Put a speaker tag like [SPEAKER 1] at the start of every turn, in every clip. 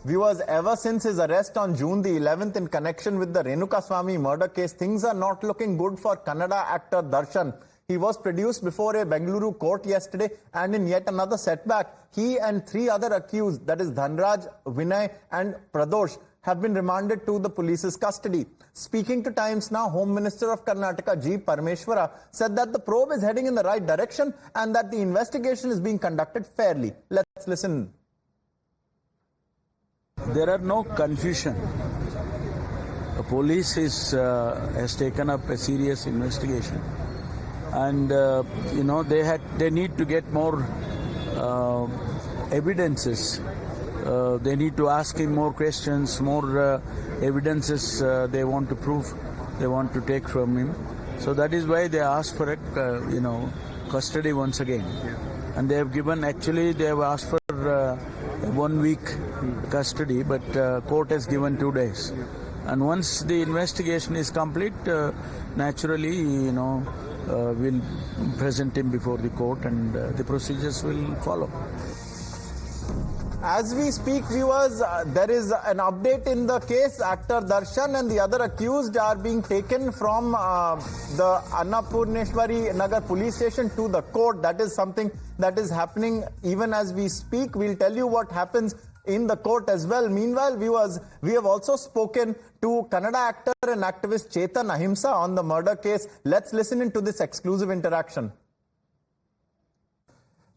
[SPEAKER 1] Viewers, ever since his arrest on June the 11th in connection with the Renuka Swamy murder case, things are not looking good for Kannada actor Darshan. He was produced before a Bengaluru court yesterday, and in yet another setback, he and three other accused, that is Dhanraj, Vinay and Pradosh, have been remanded to the police's custody. Speaking to Times Now, Home Minister of Karnataka G. Parameshwara said that the probe is heading in the right direction and that the investigation is being conducted fairly. Let's listen.
[SPEAKER 2] There are no confusion. The police has taken up a serious investigation, and they need to get more evidences. They need to ask him more questions, more evidences they want to prove, they want to take from him. So that is why they asked for custody once again. And they have given, actually they have asked for 1 week custody, but court has given 2 days. And once the investigation is complete, naturally, we'll present him before the court and the procedures will follow.
[SPEAKER 1] As we speak, viewers, there is an update in the case. Actor Darshan and the other accused are being taken from the Annapurneshwari Nagar police station to the court. That is something that is happening even as we speak. We'll tell you what happens in the court as well. Meanwhile, viewers, we have also spoken to Kannada actor and activist Chetan Ahimsa on the murder case. Let's listen into this exclusive interaction.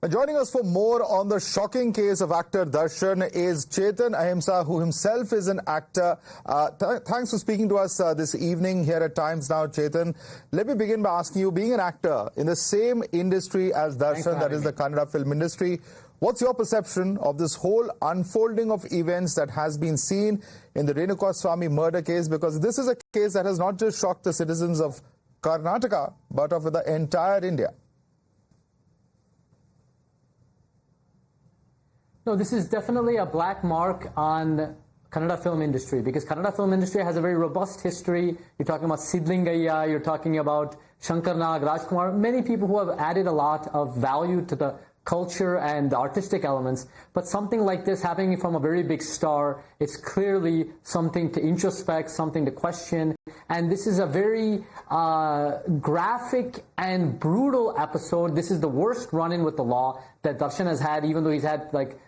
[SPEAKER 3] Joining us for more on the shocking case of actor Darshan is Chetan Ahimsa, who himself is an actor. Thanks for speaking to us this evening here at Times Now, Chetan. Let me begin by asking you, being an actor in the same industry as Darshan, that is the Kannada film industry, what's your perception of this whole unfolding of events that has been seen in the Renuka Swamy murder case? Because this is a case that has not just shocked the citizens of Karnataka, but of the entire India.
[SPEAKER 4] No, this is definitely a black mark on Kannada film industry, because Kannada film industry has a very robust history. You're talking about Sidlingayya, you're talking about Shankar Nag, Rajkumar, many people who have added a lot of value to the culture and the artistic elements. But something like this happening from a very big star, it's clearly something to introspect, something to question. And this is a very graphic and brutal episode. This is the worst run-in with the law that Darshan has had, even though he's had like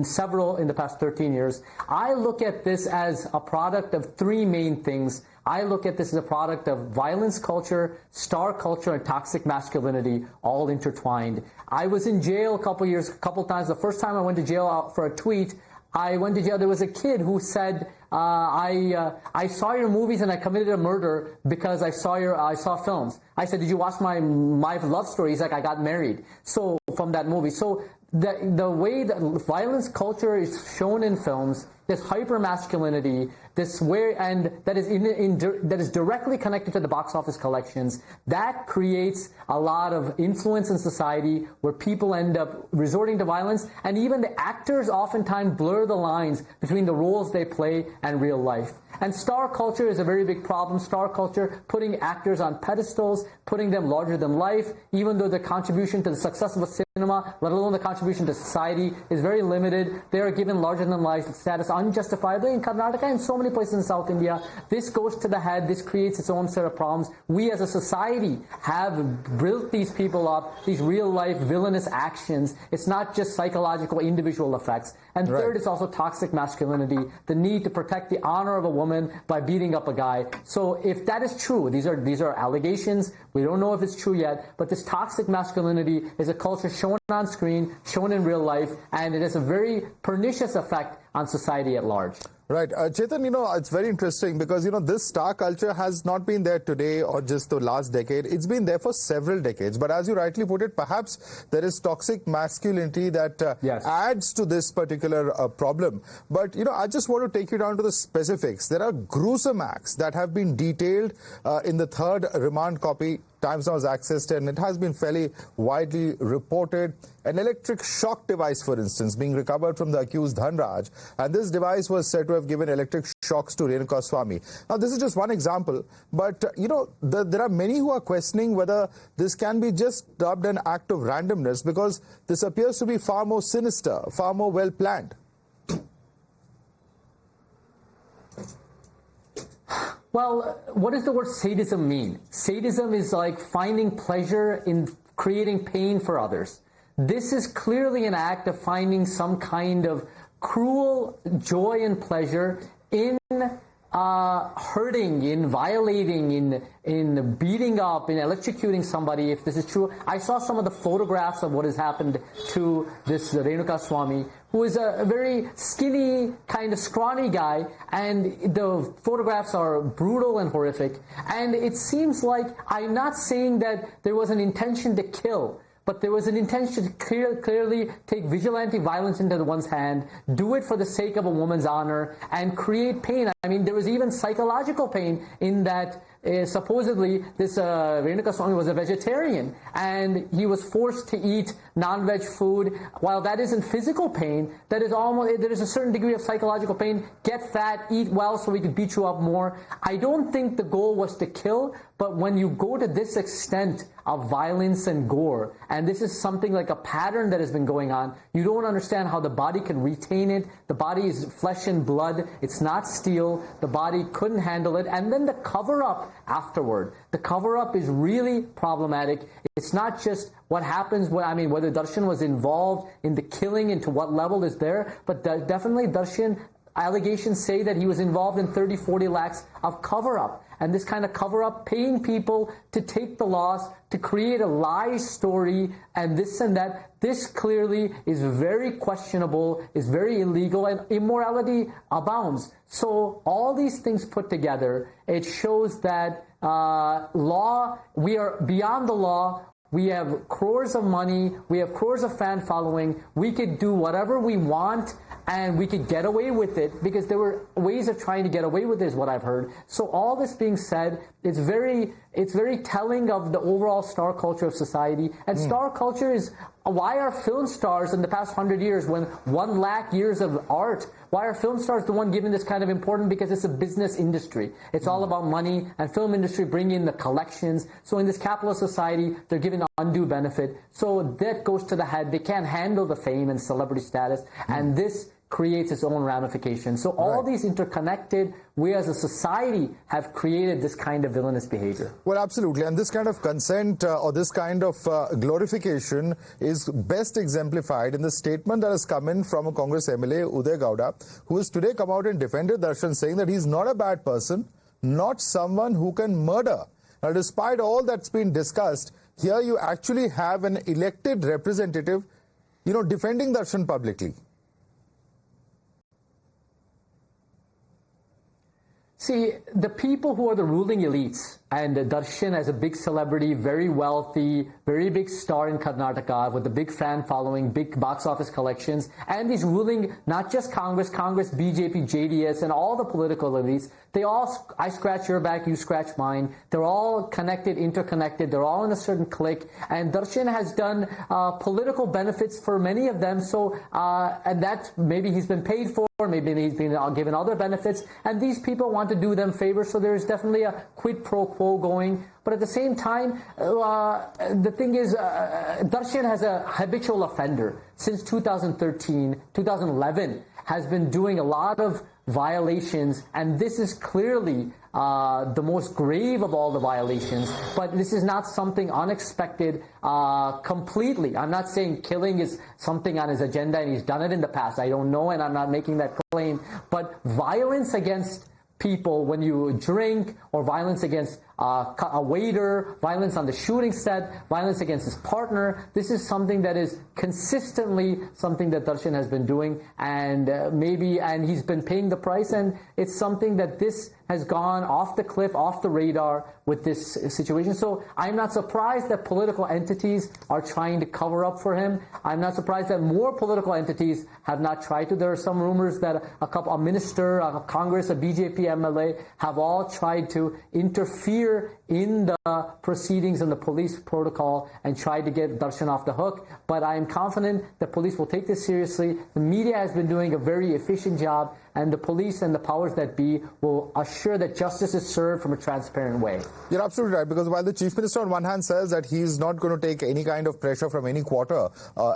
[SPEAKER 4] several in the past 13 years. I look at this as a product of three main things. I look at this as a product of violence culture, star culture, and toxic masculinity, all intertwined. I was in jail a couple times. The first time I went to jail for a tweet, I went to jail. There was a kid who said, I saw your movies and I committed a murder because I saw films. I said, did you watch my love story? He's like, I got married. So from that movie. So the way that violence culture is shown in films, this hyper masculinity, that is directly connected to the box office collections, that creates a lot of influence in society where people end up resorting to violence, and even the actors oftentimes blur the lines between the roles they play and real life. And star culture is a very big problem. Star culture, putting actors on pedestals, putting them larger than life, even though the contribution to the success of a cinema, let alone the contribution to society, is very limited. They are given larger than life status unjustifiably in Karnataka and so many places in South India. This goes to the head. This creates its own set of problems. We as a society have built these people up, these real life villainous actions. It's not just psychological individual effects. And third, it's also toxic masculinity, the need to protect the honor of a woman by beating up a guy. So if that is true, these are allegations. We don't know if it's true yet, but this toxic masculinity is a culture shown on screen, shown in real life, and it has a very pernicious effect on society at large.
[SPEAKER 3] Right. Chetan, it's very interesting because, this star culture has not been there today or just the last decade. It's been there for several decades. But as you rightly put it, perhaps there is toxic masculinity that adds to this particular problem. But, I just want to take you down to the specifics. There are gruesome acts that have been detailed in the third remand copy Times Now has accessed, and it has been fairly widely reported. An electric shock device, for instance, being recovered from the accused Dhanraj, and this device was said to have given electric shocks to Renuka Swamy. Now, this is just one example, but, there are many who are questioning whether this can be just dubbed an act of randomness, because this appears to be far more sinister, far more well-planned.
[SPEAKER 4] Well, what does the word sadism mean? Sadism is like finding pleasure in creating pain for others. This is clearly an act of finding some kind of cruel joy and pleasure in hurting, in violating, in beating up, in electrocuting somebody, if this is true. I saw some of the photographs of what has happened to this Renuka Swamy, who is a very skinny, kind of scrawny guy, and the photographs are brutal and horrific. And it seems like, I'm not saying that there was an intention to kill, but there was an intention to clearly take vigilante violence into one's hand, do it for the sake of a woman's honor, and create pain. I mean, there was even psychological pain in that supposedly this Renuka Swamy was a vegetarian, and he was forced to eat non-veg food. While that isn't physical pain, that is almost, there is a certain degree of psychological pain. Get fat, eat well so we can beat you up more. I don't think the goal was to kill, but when you go to this extent of violence and gore, and this is something like a pattern that has been going on, you don't understand how the body can retain it. The body is flesh and blood. It's not steel. The body couldn't handle it. And then the cover-up afterward. The cover-up is really problematic. It's not just what happens, whether Darshan was involved in the killing and to what level is there, but definitely Darshan, allegations say that he was involved in 30, 40 lakhs of cover-up. And this kind of cover-up, paying people to take the loss, to create a lie story, and this and that, this clearly is very questionable, is very illegal, and immorality abounds. So all these things put together, it shows that we are beyond the law. We have crores of money. We have crores of fan following. We could do whatever we want, and we could get away with it because there were ways of trying to get away with it, is what I've heard. So all this being said, it's very telling of the overall star culture of society. And star culture is, why are film stars in the past 100 years, when 1 lakh years of art, why are film stars the one given this kind of importance? Because it's a business industry. It's all about money, and film industry bring in the collections. So in this capitalist society, they're given undue benefit. So that goes to the head. They can't handle the fame and celebrity status, and this creates its own ramifications. So all these interconnected, we as a society have created this kind of villainous behavior.
[SPEAKER 3] Well, absolutely. And this kind of consent or this kind of glorification is best exemplified in the statement that has come in from a Congress MLA, Uday Gowda, who has today come out and defended Darshan, saying that he's not a bad person, not someone who can murder. Now, despite all that's been discussed, here you actually have an elected representative, defending Darshan publicly.
[SPEAKER 4] See, the people who are the ruling elites, and Darshan as a big celebrity, very wealthy, very big star in Karnataka with a big fan following, big box office collections, and these ruling, not just Congress, BJP, JDS, and all the political elites, they all, I scratch your back, you scratch mine. They're all connected, interconnected. They're all in a certain clique. And Darshan has done political benefits for many of them. So, and that maybe he's been paid for, maybe he's been given other benefits. And these people want to do them favors. So there's definitely a quid pro quo going. But at the same time, the thing is, Darshan has a habitual offender since 2013, 2011, has been doing a lot of violations, and this is clearly the most grave of all the violations, but this is not something unexpected completely. I'm not saying killing is something on his agenda and he's done it in the past. I don't know, and I'm not making that claim, but violence against people when you drink, or violence against a waiter, violence on the shooting set, violence against his partner. This is something that is consistently something that Darshan has been doing, and and he's been paying the price, and it's something that this has gone off the cliff, off the radar with this situation. So I'm not surprised that political entities are trying to cover up for him. I'm not surprised that more political entities have not tried to. There are some rumors that a minister, a Congress, a BJP MLA have all tried to interfere in the proceedings and the police protocol and tried to get Darshan off the hook. But I am confident the police will take this seriously. The media has been doing a very efficient job, and the police and the powers that be will assure that justice is served from a transparent way.
[SPEAKER 3] You're absolutely right, because while the Chief Minister on one hand says that he's not going to take any kind of pressure from any quarter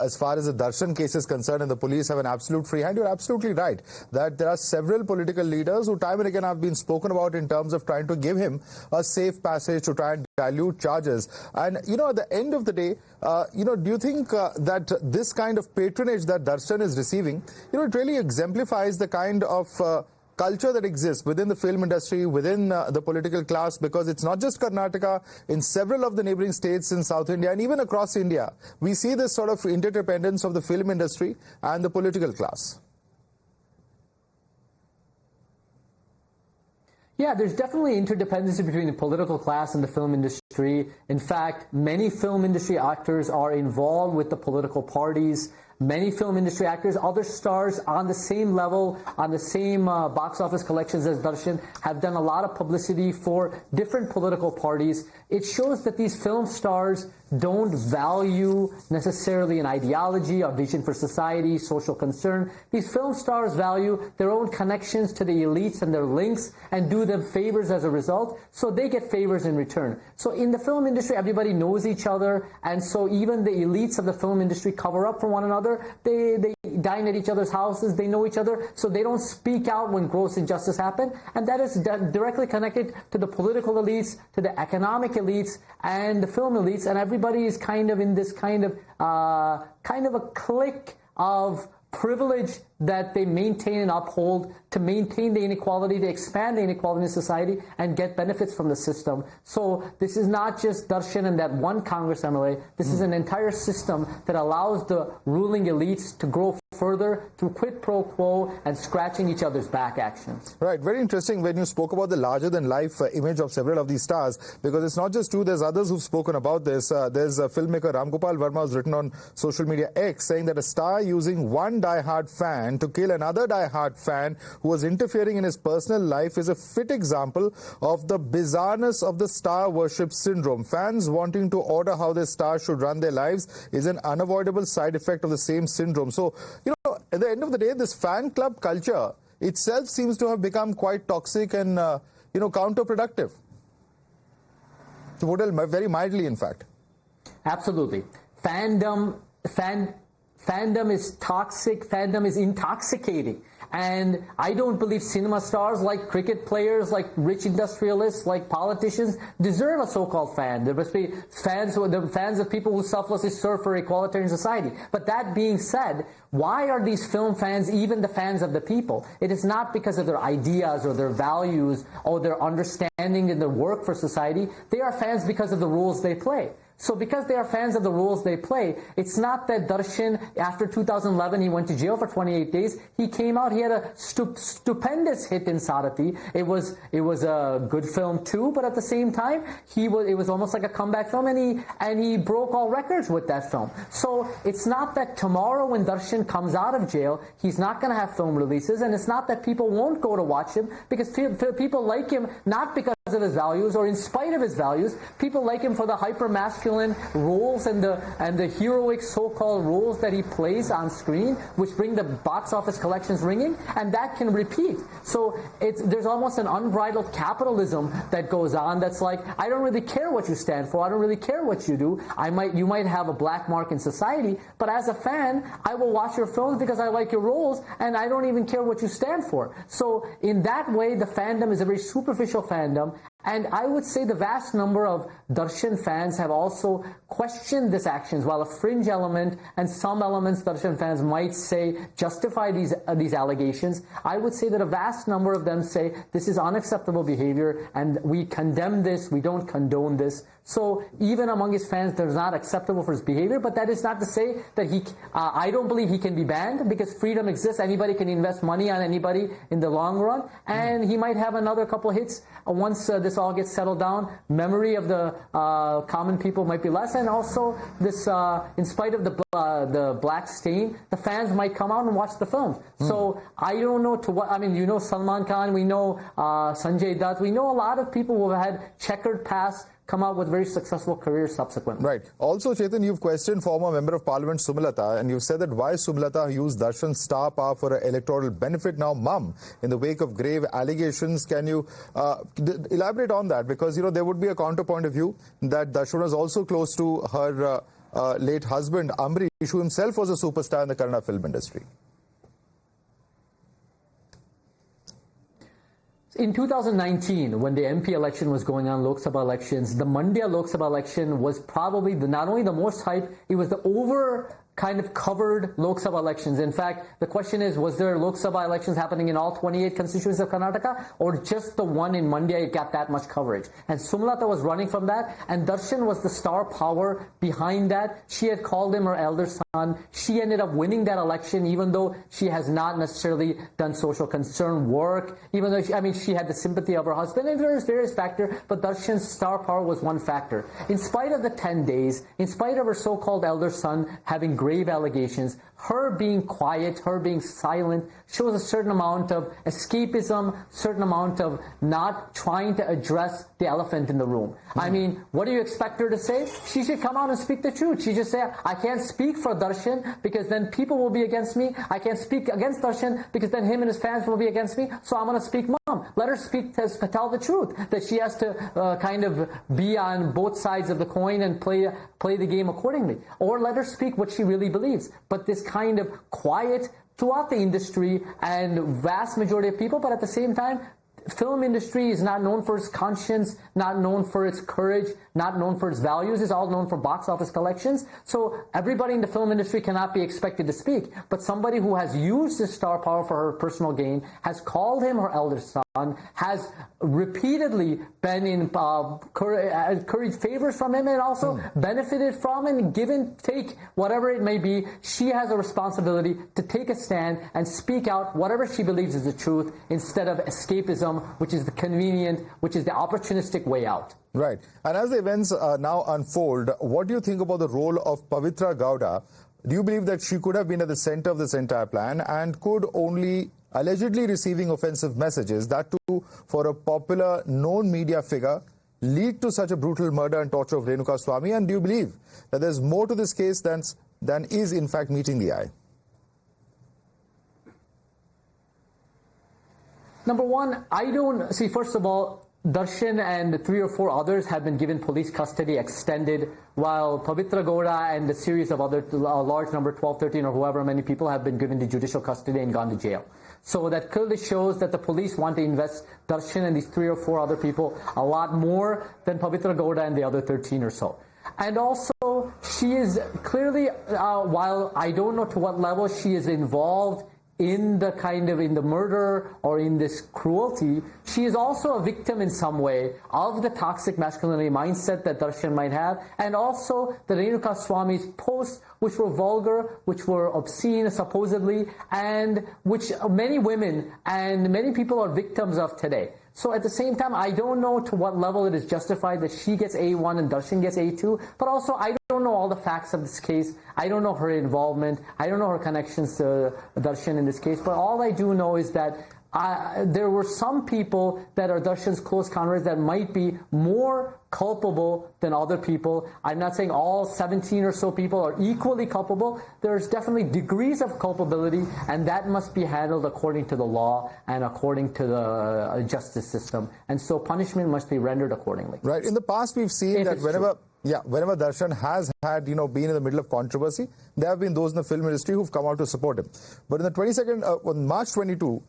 [SPEAKER 3] as far as the Darshan case is concerned and the police have an absolute free hand, you're absolutely right that there are several political leaders who time and again have been spoken about in terms of trying to give him a safe passage to try and dilute charges. And, at the end of the day, do you think that this kind of patronage that Darshan is receiving, it really exemplifies the kind of culture that exists within the film industry, within the political class, because it's not just Karnataka, in several of the neighboring states in South India and even across India, we see this sort of interdependence of the film industry and the political class.
[SPEAKER 4] Yeah, there's definitely interdependency between the political class and the film industry. In fact, many film industry actors are involved with the political parties. Many film industry actors, other stars on the same level, on the same box office collections as Darshan, have done a lot of publicity for different political parties. It shows that these film stars don't value necessarily an ideology or vision for society, social concern. These film stars value their own connections to the elites and their links and do them favors as a result, so they get favors in return. So in the film industry, everybody knows each other, and so even the elites of the film industry cover up for one another. They dine at each other's houses, they know each other, so they don't speak out when gross injustice happens, and that is directly connected to the political elites, to the economic elites, and the film elites, and everybody is kind of in this kind of a clique of privilege that they maintain and uphold to maintain the inequality, to expand the inequality in society and get benefits from the system. So this is not just Darshan and that one Congress MLA. This is an entire system that allows the ruling elites to grow further through quid pro quo and scratching each other's back actions.
[SPEAKER 3] Right. Very interesting when you spoke about the larger-than-life image of several of these stars, because it's not just true. There's others who've spoken about this. There's a filmmaker, Ram Gopal Verma, who's written on social media X, saying that a star using one die-hard fan to kill another die-hard fan who was interfering in his personal life is a fit example of the bizarreness of the star worship syndrome. Fans wanting to order how their stars should run their lives is an unavoidable side effect of the same syndrome. So, at the end of the day, this fan club culture itself seems to have become quite toxic and, counterproductive. To put it very mildly, in fact.
[SPEAKER 4] Absolutely. Fandom is toxic. Fandom is intoxicating. And I don't believe cinema stars, like cricket players, like rich industrialists, like politicians, deserve a so-called fan. There must be fans of people who selflessly serve for equalitarian society. But that being said, why are these film fans even the fans of the people? It is not because of their ideas or their values or their understanding in their work for society. They are fans because of the rules they play. So because they are fans of the rules they play, it's not that Darshan, after 2011, he went to jail for 28 days. He came out, he had a stupendous hit in Sarathi. It was a good film too, but at the same time, it was almost like a comeback film, and he broke all records with that film. So it's not that tomorrow when Darshan comes out of jail, he's not going to have film releases, and it's not that people won't go to watch him, because people like him not because of his values or in spite of his values. People like him for the hyper-masculine roles and the heroic so-called roles that he plays on screen, which bring the box office collections ringing, and that can repeat. So there's almost an unbridled capitalism that goes on that's like, I don't really care what you stand for, I don't really care what you do. You might have a black mark in society, but as a fan, I will watch your films because I like your roles, and I don't even care what you stand for. So in that way, the fandom is a very superficial fandom. And I would say the vast number of Darshan fans have also questioned these actions, while a fringe element and some elements Darshan fans might say justify these allegations. I would say that a vast number of them say this is unacceptable behavior and we condemn this, we don't condone this. So even among his fans, there's not acceptable for his behavior, but that is not to say that I don't believe he can be banned, because freedom exists. Anybody can invest money on anybody in the long run, and he might have another couple hits once this this all gets settled down, memory of the common people might be less, and also this, in spite of the black stain, the fans might come out and watch the films. So I don't know to what, I mean, you know Salman Khan, we know Sanjay Dutt, we know a lot of people who have had checkered past come out with very successful careers subsequently.
[SPEAKER 3] Right. Also, Chetan, you've questioned former Member of Parliament Sulata, and you've said that why Sulata used Darshan's star power for an electoral benefit, now mum, in the wake of grave allegations. Can you elaborate on that? Because, you know, there would be a counterpoint of view that Darshan was also close to her late husband, Amrish, who himself was a superstar in the Kannada film industry.
[SPEAKER 4] In 2019, when the MP election was going on, Lok Sabha elections, the Mandya Lok Sabha election was probably not only the most hyped, it was the kind of covered Lok Sabha elections. In fact, the question is, was there Lok Sabha elections happening in all 28 constituencies of Karnataka, or just the one in Mandya it got that much coverage? And Sumlata was running from that, and Darshan was the star power behind that. She had called him her elder son. She ended up winning that election, even though she has not necessarily done social concern work, even though, she had the sympathy of her husband, and various factors, but Darshan's star power was one factor. In spite of the 10 days, in spite of her so-called elder son having grave allegations, her being quiet, her being silent, shows a certain amount of escapism, certain amount of not trying to address the elephant in the room. I mean, what do you expect her to say? She should come out and speak the truth. She just say, I can't speak for Darshan because then people will be against me. I can't speak against Darshan because then him and his fans will be against me. So I'm going to speak mom. Let her speak, tell the truth, that she has to kind of be on both sides of the coin and play the game accordingly. Or let her speak what she really believes. But this kind of quiet throughout the industry and vast majority of people, but at the same time, film industry is not known for its conscience, not known for its courage, not known for its values. It's all known for box office collections. So everybody in the film industry cannot be expected to speak. But somebody who has used this star power for her personal gain, has called him her elder son, has repeatedly been in curried favors from him and also benefited from and given, take, whatever it may be. She has a responsibility to take a stand and speak out whatever she believes is the truth instead of escapism, which is the convenient, which is the opportunistic way out.
[SPEAKER 3] Right. And as the events now unfold, what do you think about the role of Pavitra Gora? Do you believe that she could have been at the center of this entire plan and could only allegedly receiving offensive messages, that too for a popular known media figure, lead to such a brutal murder and torture of Renuka Swamy? And do you believe that there's more to this case than is in fact meeting the eye?
[SPEAKER 4] Number one, I don't see, first of all, Darshan and 3 or 4 others have been given police custody extended, while Pavitra Gora and a series of other large number, 12, 13 or whoever many people have been given to judicial custody and gone to jail. So that clearly shows that the police want to invest Darshan and these 3 or 4 other people a lot more than Pavitra Gora and the other 13 or so. And also, she is clearly, while I don't know to what level she is involved in the murder or in this cruelty, she is also a victim in some way of the toxic masculinity mindset that Darshan might have, and also the Renuka Swamy's posts, which were vulgar, which were obscene supposedly, and which many women and many people are victims of today. So at the same time, I don't know to what level it is justified that she gets A1 and Darshan gets A2, but also I don't know all the facts of this case. I don't know her involvement. I don't know her connections to Darshan in this case, but all I do know is that there were some people that are Darshan's close converts that might be more culpable than other people. I'm not saying all 17 or so people are equally culpable. There's definitely degrees of culpability, and that must be handled according to the law and according to the justice system. And so punishment must be rendered accordingly.
[SPEAKER 3] Right. In the past, we've seen that whenever Darshan has had, been in the middle of controversy, there have been those in the film industry who've come out to support him. But in the on March 22,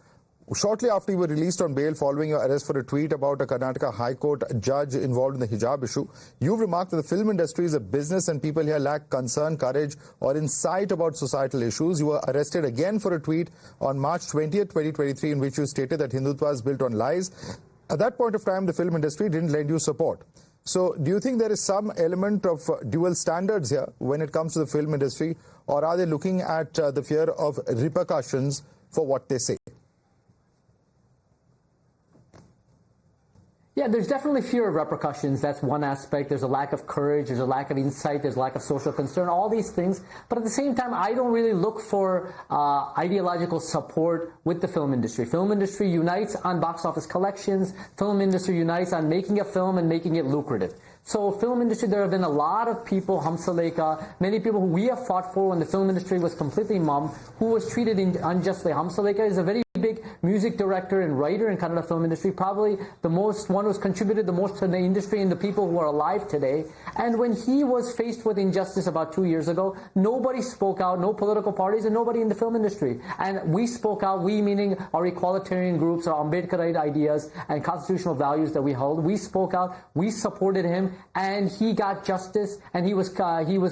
[SPEAKER 3] shortly after you were released on bail following your arrest for a tweet about a Karnataka High Court judge involved in the hijab issue, you've remarked that the film industry is a business and people here lack concern, courage or insight about societal issues. You were arrested again for a tweet on March 20th, 2023 in which you stated that Hindutva is built on lies. At that point of time, the film industry didn't lend you support. So do you think there is some element of dual standards here when it comes to the film industry, or are they looking at the fear of repercussions for what they say?
[SPEAKER 4] Yeah, there's definitely fear of repercussions. That's one aspect. There's a lack of courage. There's a lack of insight. There's a lack of social concern, all these things. But at the same time, I don't really look for ideological support with the film industry. Film industry unites on box office collections. Film industry unites on making a film and making it lucrative. So film industry, there have been a lot of people, Hamsaleka, many people who we have fought for when the film industry was completely mum, who was treated unjustly. Hamsaleka is a very big music director and writer in Kannada film industry, probably the most one who's contributed the most to the industry and the people who are alive today. And when he was faced with injustice about 2 years ago, nobody spoke out, no political parties and nobody in the film industry. And we spoke out, we meaning our equalitarian groups, our Ambedkarite ideas and constitutional values that we hold. We spoke out, we supported him, and he got justice, and he was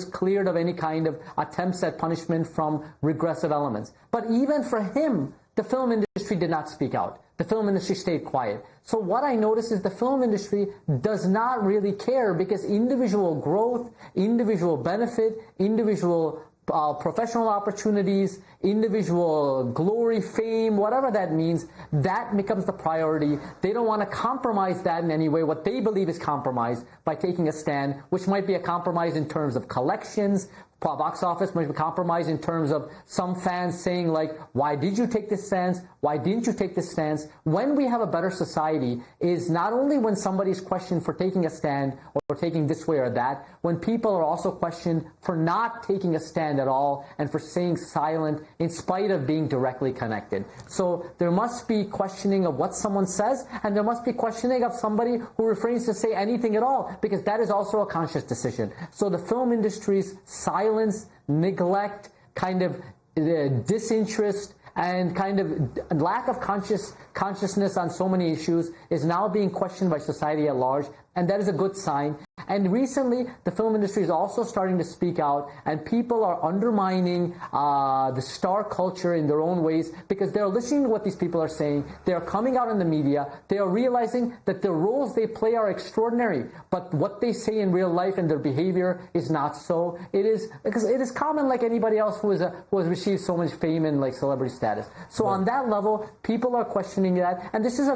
[SPEAKER 4] cleared of any kind of attempts at punishment from regressive elements. But even for him, the film industry did not speak out. The film industry stayed quiet. So what I notice is the film industry does not really care, because individual growth, individual benefit, individual professional opportunities, individual glory, fame, whatever that means, that becomes the priority. They don't want to compromise that in any way, what they believe is compromise, by taking a stand, which might be a compromise in terms of collections, box office, might be compromised in terms of some fans saying like, why did you take this stance? Why didn't you take this stance? When we have a better society is not only when somebody's questioned for taking a stand or taking this way or that, when people are also questioned for not taking a stand at all and for staying silent in spite of being directly connected. So there must be questioning of what someone says, and there must be questioning of somebody who refrains to say anything at all, because that is also a conscious decision. So the film industry's silence, neglect, kind of disinterest, and kind of lack of consciousness on so many issues is now being questioned by society at large, and that is a good sign. And recently, the film industry is also starting to speak out, and people are undermining the star culture in their own ways, because they're listening to what these people are saying. They are coming out in the media. They are realizing that the roles they play are extraordinary, but what they say in real life and their behavior is not so. It is because it is common like anybody else who has received so much fame and like celebrity status. So on that level, people are questioning that, and this is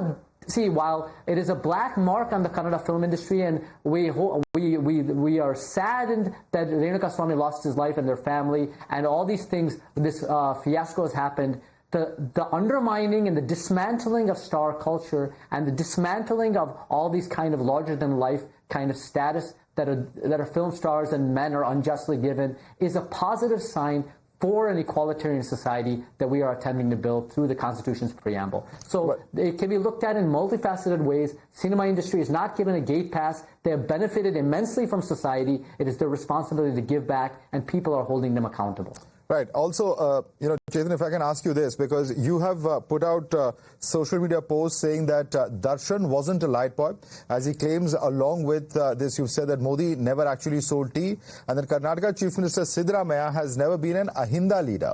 [SPEAKER 4] while it is a black mark on the Kannada film industry, and we are saddened that Renuka Swamy lost his life and their family, and all these things, this fiasco has happened. The undermining and the dismantling of star culture and the dismantling of all these kind of larger than life kind of status that are film stars and men are unjustly given is a positive sign for an equalitarian society that we are attempting to build through the Constitution's preamble. So it can be looked at in multifaceted ways. Cinema industry is not given a gate pass. They have benefited immensely from society. It is their responsibility to give back, and people are holding them accountable.
[SPEAKER 3] Right. Also, Chetan, if I can ask you this, because you have put out social media posts saying that Darshan wasn't a light boy, as he claims. Along with this, you've said that Modi never actually sold tea, and that Karnataka Chief Minister Siddaramaiah has never been an Ahinda leader.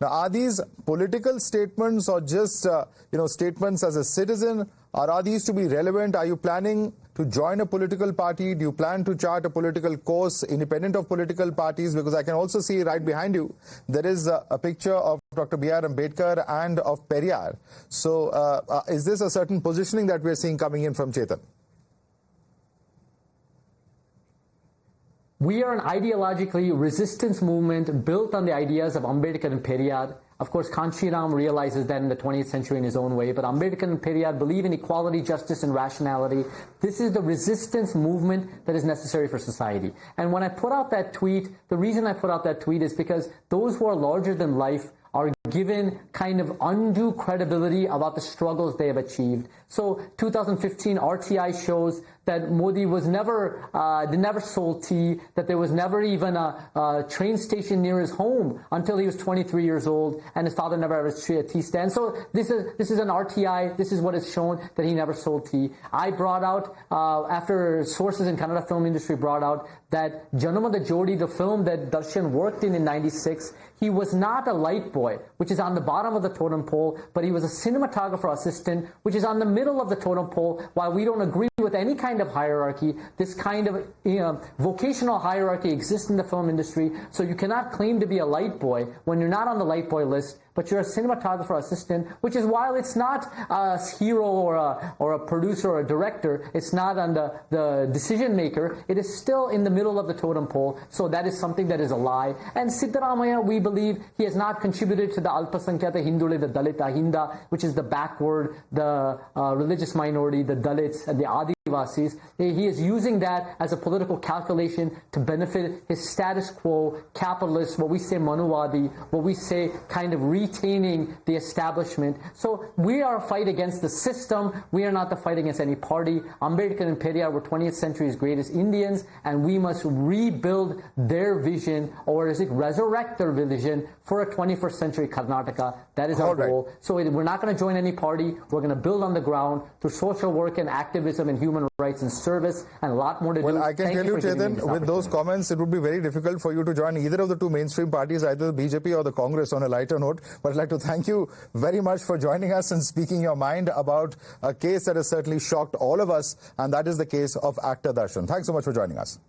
[SPEAKER 3] Now, are these political statements or just statements as a citizen, or are these to be relevant? Are you planning to join a political party? Do you plan to chart a political course independent of political parties? Because I can also see right behind you, there is a picture of Dr. B.R. Ambedkar and of Periyar. So is this a certain positioning that we're seeing coming in from Chetan?
[SPEAKER 4] We are an ideologically resistance movement built on the ideas of Ambedkar and Periyar. Of course, Kanchiram realizes that in the 20th century in his own way, but Ambedkar and Periyar believe in equality, justice, and rationality. This is the resistance movement that is necessary for society. And when I put out that tweet, the reason I put out that tweet is because those who are larger than life are given kind of undue credibility about the struggles they have achieved. So 2015 RTI shows that Modi was never sold tea, that there was never even a train station near his home until he was 23 years old, and his father never ever had a tea stand. So this is an RTI, this is what is shown, that he never sold tea. I brought out, after sources in Kannada film industry brought out, that Janamada Jodi, the film that Darshan worked in '96, he was not a light boy, which is on the bottom of the totem pole, but he was a cinematographer assistant, which is on the middle of the totem pole. While we don't agree with any kind of hierarchy, this kind of vocational hierarchy exists in the film industry, so you cannot claim to be a light boy when you're not on the light boy list. but you're a cinematographer assistant, which is while it's not a hero or a producer or a director, it's not on the decision maker, it is still in the middle of the totem pole. So that is something that is a lie. And Siddaramaiah, we believe he has not contributed to the Alpasankhata Hindule, the Dalita Hinda, which is the backward, the religious minority, the Dalits, and the Adivasis. He is using that as a political calculation to benefit his status quo, capitalist, what we say Manuwadi, what we say kind of retaining the establishment. So we are a fight against the system. We are not the fight against any party. Ambedkar and Periyar were 20th century's greatest Indians, and we must rebuild their vision, or is it resurrect their vision for a 21st century Karnataka. That is our goal. So we're not going to join any party. We're going to build on the ground through social work and activism and human rights and service, and a lot more to do.
[SPEAKER 3] Well, I can tell you, Chetan, with those comments, it would be very difficult for you to join either of the two mainstream parties, either the BJP or the Congress, on a lighter note. But I'd like to thank you very much for joining us and speaking your mind about a case that has certainly shocked all of us, and that is the case of actor Darshan. Thanks so much for joining us.